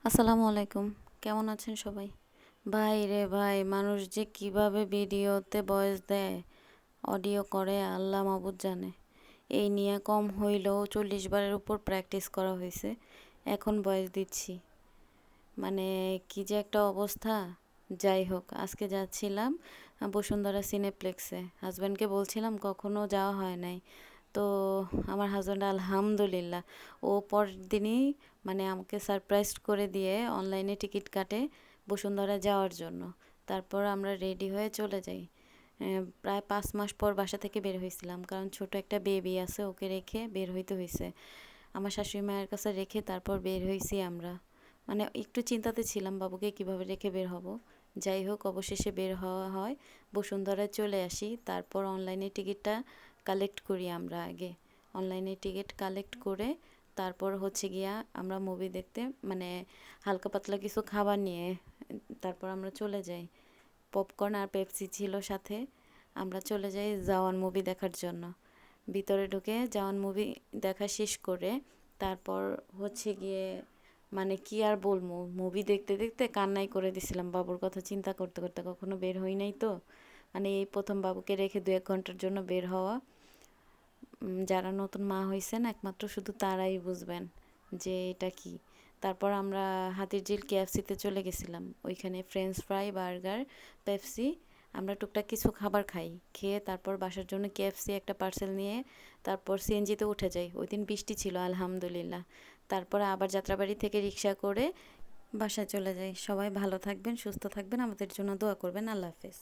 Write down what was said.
আসসালামু আলাইকুম। কেমন আছেন সবাই? ভাই রে ভাই, মানুষ যে কিভাবে ভিডিওতে ভয়েস দেয়, অডিও করে আল্লাহ মাবুদ জানে। এই নিয়ে কম হইলেও 40 বারের উপর প্র্যাকটিস করা হয়েছে। এখন ভয়েস দিচ্ছি। মানে কি যে একটা অবস্থা। যাই হোক, আজকে যাচ্ছিলাম বসুন্ধরা সিনেপ্লেক্সে। হাজব্যান্ডকে বলছিলাম, কখনো যাওয়া হয় নাই। তো আমার হাজব্যান্ড আলহামদুলিল্লাহ ও পরের দিনই মানে আমাকে সারপ্রাইজ করে দিয়ে অনলাইনে টিকিট কাটে বসুন্ধরা যাওয়ার জন্য। তারপর আমরা রেডি হয়ে চলে যাই। প্রায় 5 মাস পর বাসা থেকে বের হয়েছিলাম, কারণ ছোট একটা বেবি আছে, ওকে রেখে বের হইতে হয়েছে। আমার শাশুড়ি মায়ের কাছে রেখে তারপর বের হয়েছি আমরা। মানে একটু চিন্তাতে ছিলাম বাবুকে কিভাবে রেখে বের হব। যাই হোক, অবশেষে বের হওয়া হয়, বসুন্ধরায় চলে আসি। তারপর অনলাইনে টিকিটটা কালেক্ট করি আমরা আগে। অনলাইনে টিকিট কালেক্ট করে তারপর হচ্ছে গিয়া আমরা মুভি দেখতে, মানে হালকা পাতলা কিছু খাবার নিয়ে তারপর আমরা চলে যাই। পপকর্ন আর পেপসি ছিল সাথে। আমরা চলে যাই জওয়ান মুভি দেখার জন্য। ভিতরে ঢুকে জওয়ান মুভি দেখা শেষ করে তারপর হচ্ছে গিয়ে, মানে কি আর বলবো, মুভি দেখতে দেখতে কান্নাই করে দিছিলাম বাবুর কথা চিন্তা করতে করতে। কখনো বের হই নাই তো, মানে এই প্রথম বাবুকে রেখে 2-1 ঘন্টার জন্য বের হওয়া। যারা নতুন মা হয়েছেন একমাত্র শুধু তারাই বুঝবেন যে এটা কি। তারপর আমরা হাতিরঝিল কেএফসিতে চলে গেছিলাম। ওইখানে ফ্রেঞ্চ ফ্রাই, বার্গার, পেপসি, আমরা টুকটাক কিছু খাবার খাই। খেয়ে তারপর বাসার জন্য কেএফসি একটা পার্সেল নিয়ে তারপর সিএনজিতে উঠে যাই। ওই দিন বৃষ্টি ছিল আলহামদুলিল্লাহ। তারপরে আবার যাত্রাবাড়ি থেকে রিক্সা করে বাসায় চলে যাই। সবাই ভালো থাকবেন, সুস্থ থাকবেন, আমাদের জন্য দোয়া করবেন। আল্লাহ হাফেজ।